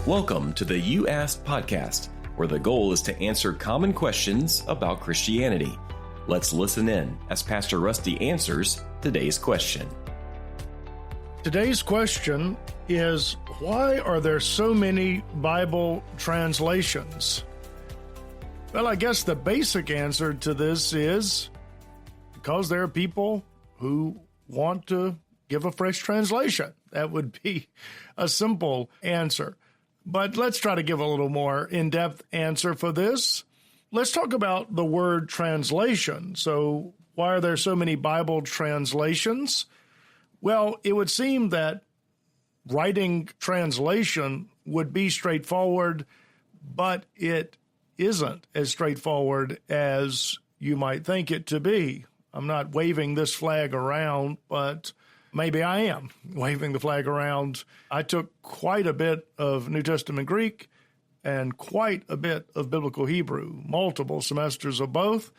Welcome to the You Asked podcast, where the goal is to answer common questions about Christianity. Let's listen in as Pastor Rusty answers today's question. Today's question is, why are there so many Bible translations? Well, I guess the basic answer to this is because there are people who want to give a fresh translation. That would be a simple answer. But let's try to give a little more in-depth answer for this. Let's talk about the word translation. So why are there so many Bible translations? Well, it would seem that writing translation would be straightforward, but it isn't as straightforward as you might think it to be. I'm not waving this flag around, but maybe I am waving the flag around. I took quite a bit of New Testament Greek and quite a bit of Biblical Hebrew, multiple semesters of both.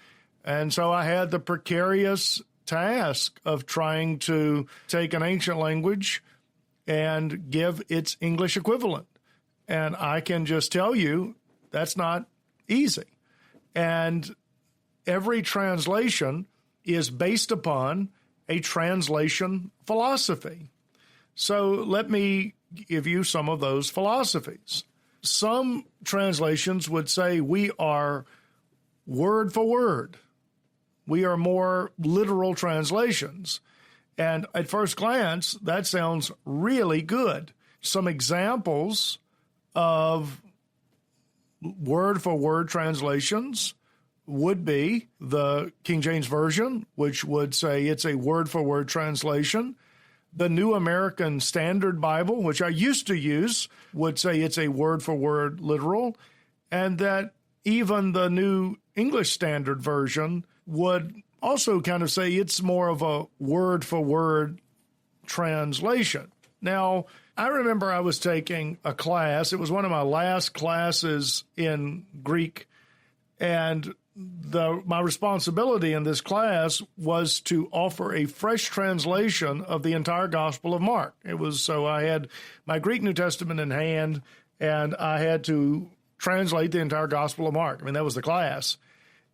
And so I had the precarious task of trying to take an ancient language and give its English equivalent. And I can just tell you that's not easy. And every translation is based upon a translation philosophy. So let me give you some of those philosophies. Some translations would say we are word for word. We are more literal translations. And at first glance, that sounds really good. Some examples of word for word translations would be the King James Version, which would say it's a word-for-word translation. The New American Standard Bible, which I used to use, would say it's a word-for-word literal. And that even the New English Standard Version would also kind of say it's more of a word-for-word translation. Now, I remember I was taking a class. It was one of my last classes in Greek, and my responsibility in this class was to offer a fresh translation of the entire Gospel of Mark. So I had my Greek New Testament in hand, and I had to translate the entire Gospel of Mark. I mean, that was the class.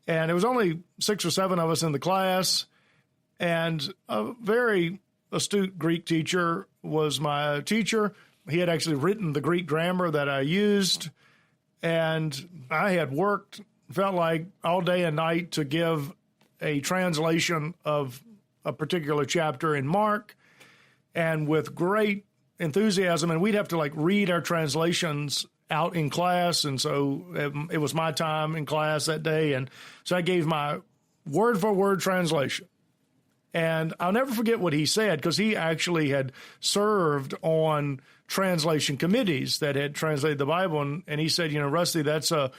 And it was only 6 or 7 of us in the class, and a very astute Greek teacher was my teacher. He had actually written the Greek grammar that I used, and I had worked felt like all day and night to give a translation of a particular chapter in Mark, and with great enthusiasm. And we'd have to read our translations out in class. And so it was my time in class that day. And so I gave my word for word translation. And I'll never forget what he said, because he actually had served on translation committees that had translated the Bible. And he said, Rusty, that's a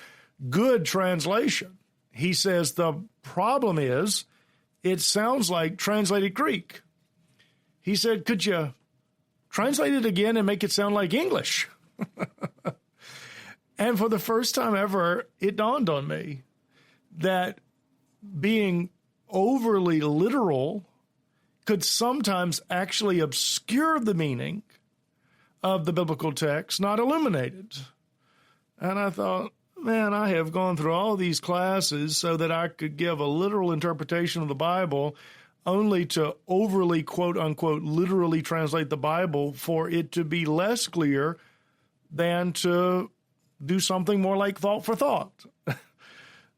good translation. He says the problem is it sounds like translated Greek. He said, could you translate it again and make it sound like English? And for the first time ever, it dawned on me that being overly literal could sometimes actually obscure the meaning of the biblical text, not illuminate it. And I thought, man, I have gone through all these classes so that I could give a literal interpretation of the Bible, only to overly, quote unquote, literally translate the Bible for it to be less clear than to do something more like thought for thought.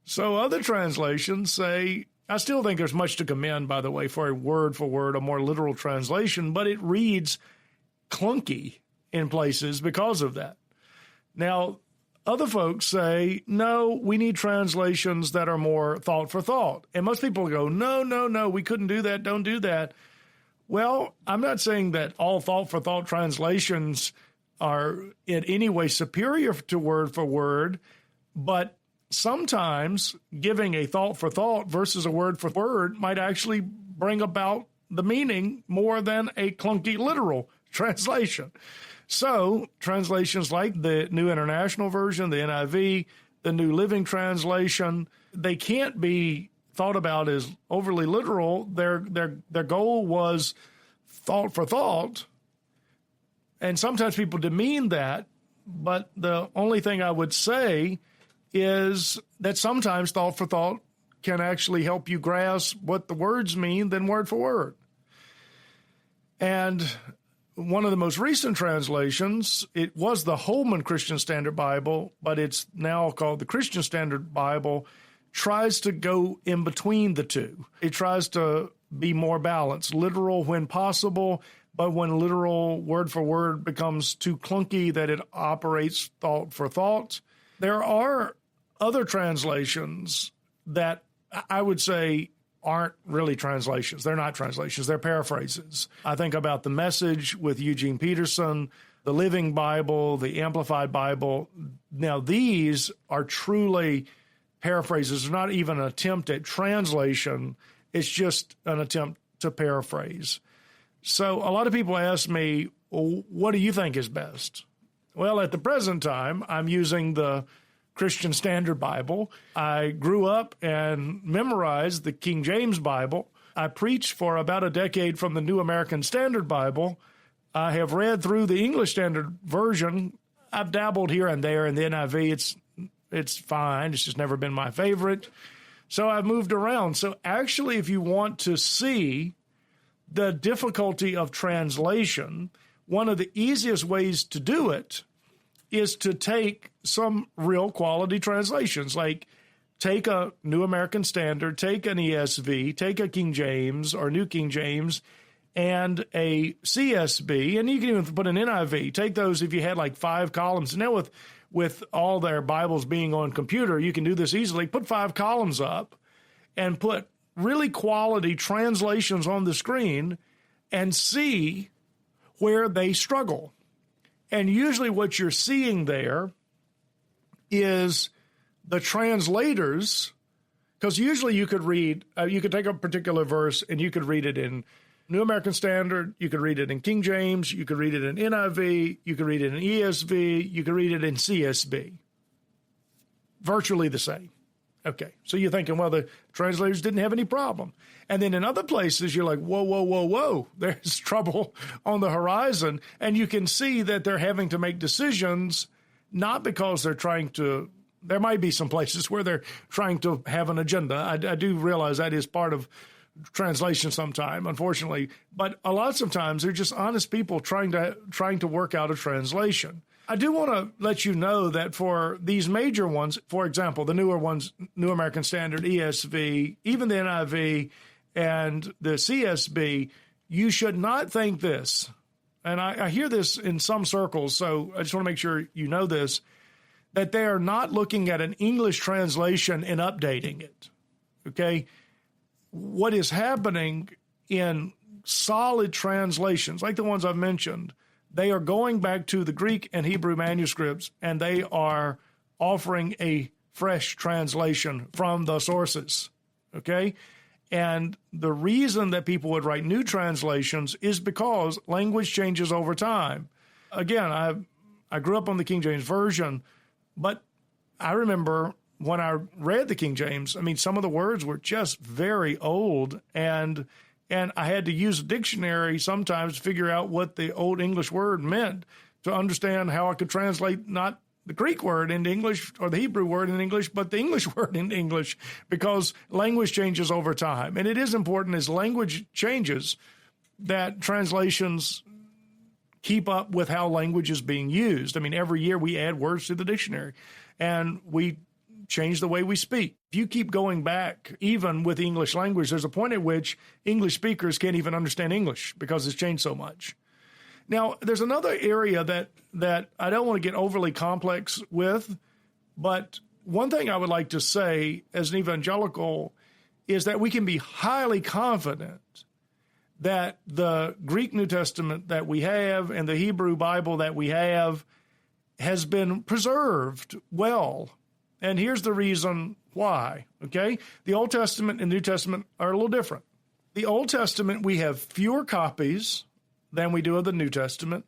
So other translations say, I still think there's much to commend, by the way, for a word, a more literal translation, but it reads clunky in places because of that. Now, other folks say, no, we need translations that are more thought for thought. And most people go, no, we couldn't do that. Don't do that. Well, I'm not saying that all thought for thought translations are in any way superior to word for word, but sometimes giving a thought for thought versus a word for word might actually bring about the meaning more than a clunky literal translation. So translations like the New International Version, the NIV, the New Living Translation, they can't be thought about as overly literal. Their goal was thought for thought. And sometimes people demean that But the only thing I would say is that sometimes thought for thought can actually help you grasp what the words mean than word for word. And one of the most recent translations, it was the Holman Christian Standard Bible, but it's now called the Christian Standard Bible, tries to go in between the two. It tries to be more balanced, literal when possible, but when literal word for word becomes too clunky that it operates thought for thought. There are other translations that I would say aren't really translations. They're not translations. They're paraphrases. I think about the Message with Eugene Peterson, the Living Bible, the Amplified Bible. Now, these are truly paraphrases. They're not even an attempt at translation. It's just an attempt to paraphrase. So a lot of people ask me, well, what do you think is best? Well, at the present time, I'm using the Christian Standard Bible. I grew up and memorized the King James Bible. I preached for about a decade from the New American Standard Bible. I have read through the English Standard Version. I've dabbled here and there in the NIV. It's fine. It's just never been my favorite. So I've moved around. So actually, if you want to see the difficulty of translation, one of the easiest ways to do it is to take some real quality translations, like take a New American Standard, take an ESV, take a King James or New King James, and a CSB, and you can even put an NIV. Take those if you had like 5 columns. Now with all their Bibles being on computer, you can do this easily. Put 5 columns up and put really quality translations on the screen and see where they struggle. And usually what you're seeing there is the translators, because usually you could read, you could take a particular verse and you could read it in New American Standard, you could read it in King James, you could read it in NIV, you could read it in ESV, you could read it in CSB. Virtually the same. Okay, so you're thinking, well, the translators didn't have any problem. And then in other places, you're like, whoa, whoa, whoa, whoa, there's trouble on the horizon. And you can see that they're having to make decisions, not because they're trying to, there might be some places where they're trying to have an agenda. I do realize that is part of translation sometime, unfortunately. But lots of times, they're just honest people trying to work out a translation. I do want to let you know that for these major ones, for example, the newer ones, New American Standard, ESV, even the NIV, and the CSB, you should not think this, and I hear this in some circles, so I just want to make sure you know this, that they are not looking at an English translation and updating it, okay? What is happening in solid translations, like the ones I've mentioned, they are going back to the Greek and Hebrew manuscripts, and they are offering a fresh translation from the sources, okay? And the reason that people would write new translations is because language changes over time. Again, I grew up on the King James Version, but I remember when I read the King James, I mean, some of the words were just very old, and I had to use a dictionary sometimes to figure out what the Old English word meant to understand how I could translate not the Greek word into English or the Hebrew word in English, but the English word in English, because language changes over time. And it is important as language changes that translations keep up with how language is being used. I mean, every year we add words to the dictionary and we change the way we speak. If you keep going back, even with the English language, there's a point at which English speakers can't even understand English because it's changed so much. Now, there's another area that I don't want to get overly complex with, but one thing I would like to say as an evangelical is that we can be highly confident that the Greek New Testament that we have and the Hebrew Bible that we have has been preserved well. And here's the reason why, okay? The Old Testament and New Testament are a little different. The Old Testament, we have fewer copies than we do of the New Testament,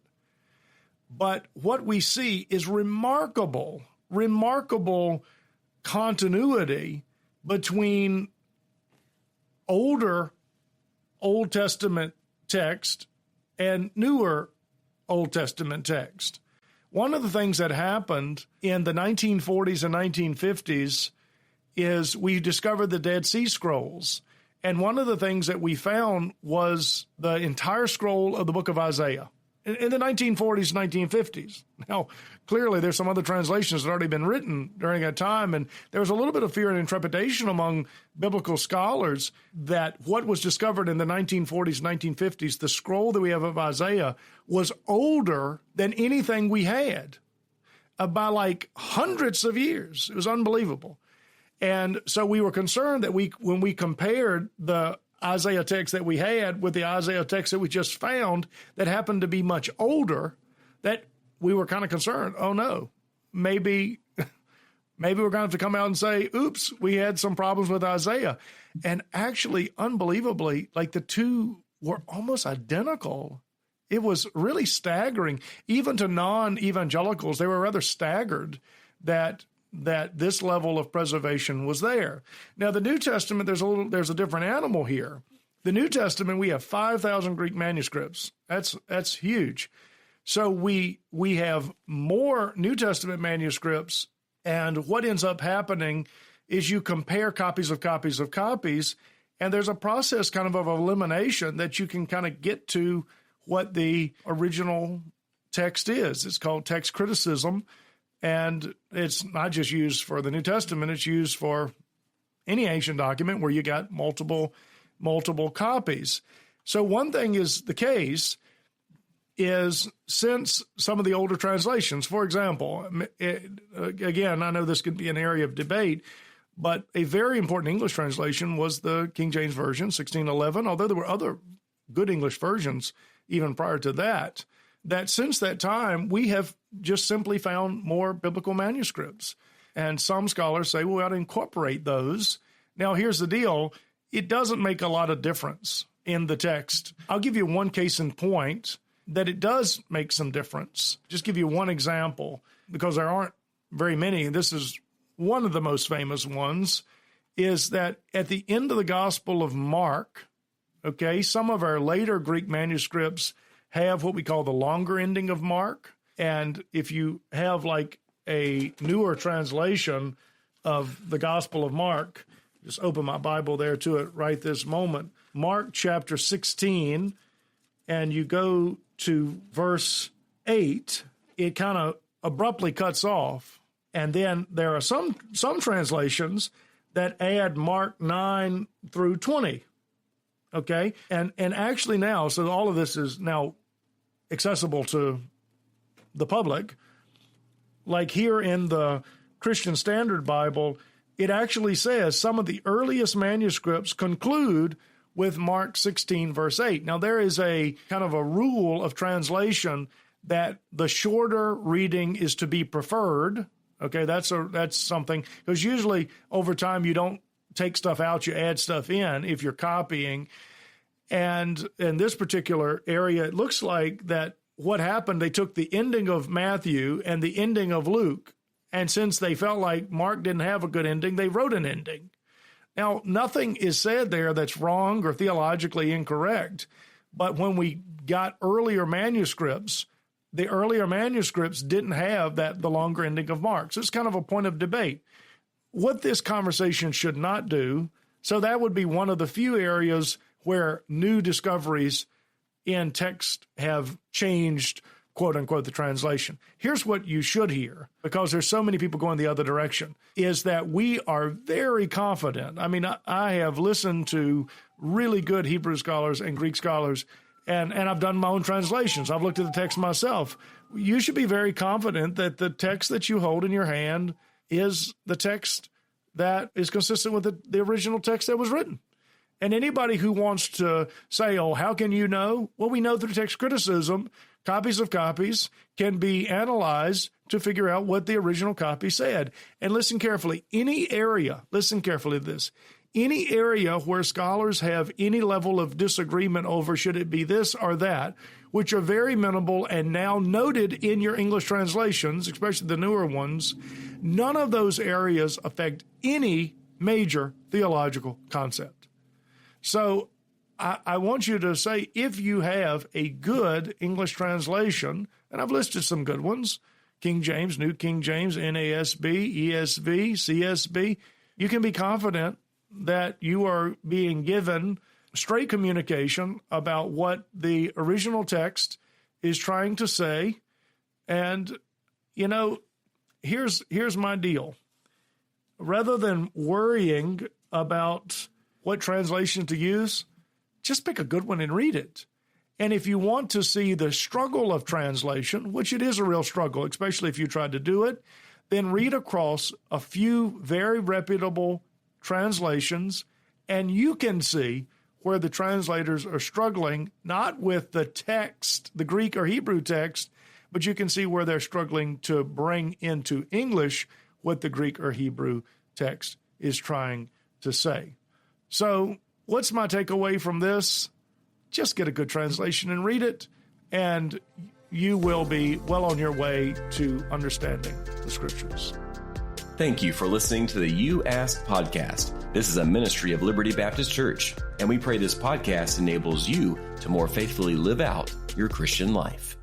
but what we see is remarkable continuity between older Old Testament text and newer Old Testament text. One of the things that happened in the 1940s and 1950s is we discovered the Dead Sea Scrolls. And one of the things that we found was the entire scroll of the book of Isaiah in the 1940s, 1950s. Now, clearly, there's some other translations that had already been written during that time, and there was a little bit of fear and trepidation among biblical scholars that what was discovered in the 1940s, 1950s, the scroll that we have of Isaiah, was older than anything we had by like hundreds of years. It was unbelievable. And so we were concerned that when we compared the Isaiah text that we had with the Isaiah text that we just found that happened to be much older, that we were kind of concerned. Oh no, maybe we're going to have to come out and say, oops, we had some problems with Isaiah. And actually, unbelievably, like the two were almost identical. It was really staggering. Even to non-evangelicals, they were rather staggered that this level of preservation was there. Now, the New Testament, there's a different animal here. The New Testament, we have 5,000 Greek manuscripts. That's huge. So we have more New Testament manuscripts, and what ends up happening is you compare copies of copies of copies, and there's a process kind of elimination that you can kind of get to what the original text is. It's called text criticism. And it's not just used for the New Testament, it's used for any ancient document where you got multiple copies. So one thing is the case is since some of the older translations, for example, again, I know this could be an area of debate, but a very important English translation was the King James Version, 1611, although there were other good English versions even prior to that, that since that time, we have just simply found more biblical manuscripts. And some scholars say, well, we ought to incorporate those. Now, here's the deal. It doesn't make a lot of difference in the text. I'll give you one case in point that it does make some difference. Just give you one example, because there aren't very many. This is one of the most famous ones, is that at the end of the Gospel of Mark, okay, some of our later Greek manuscripts have what we call the longer ending of Mark. And if you have like a newer translation of the Gospel of Mark, just open my Bible there to it right this moment, Mark chapter 16, and you go to verse 8, it kind of abruptly cuts off. And then there are some translations that add Mark 9 through 20. Okay? And actually now, so all of this is now accessible to the public. Like here in the Christian Standard Bible, it actually says some of the earliest manuscripts conclude with Mark 16, verse 8. Now, there is a kind of a rule of translation that the shorter reading is to be preferred. Okay, that's something, because usually over time you don't take stuff out, you add stuff in if you're copying. And in this particular area, it looks like that what happened, they took the ending of Matthew and the ending of Luke, and since they felt like Mark didn't have a good ending, they wrote an ending. Now, nothing is said there that's wrong or theologically incorrect, but when we got earlier manuscripts, the earlier manuscripts didn't have the longer ending of Mark. So it's kind of a point of debate. What this conversation should not do, so that would be one of the few areas where new discoveries in text have changed, quote unquote, the translation. Here's what you should hear, because there's so many people going the other direction, is that we are very confident. I mean, I have listened to really good Hebrew scholars and Greek scholars, and I've done my own translations. I've looked at the text myself. You should be very confident that the text that you hold in your hand is the text that is consistent with the original text that was written. And anybody who wants to say, oh, how can you know? Well, we know through text criticism, copies of copies can be analyzed to figure out what the original copy said. And listen carefully, listen carefully to this, any area where scholars have any level of disagreement over should it be this or that, which are very minimal and now noted in your English translations, especially the newer ones, none of those areas affect any major theological concept. So I want you to say, if you have a good English translation, and I've listed some good ones, King James, New King James, NASB, ESV, CSB, you can be confident that you are being given straight communication about what the original text is trying to say. And, here's my deal. Rather than worrying about what translation to use, just pick a good one and read it. And if you want to see the struggle of translation, which it is a real struggle, especially if you tried to do it, then read across a few very reputable translations, and you can see where the translators are struggling, not with the text, the Greek or Hebrew text, but you can see where they're struggling to bring into English what the Greek or Hebrew text is trying to say. So what's my takeaway from this? Just get a good translation and read it, and you will be well on your way to understanding the Scriptures. Thank you for listening to the You Ask podcast. This is a ministry of Liberty Baptist Church, and we pray this podcast enables you to more faithfully live out your Christian life.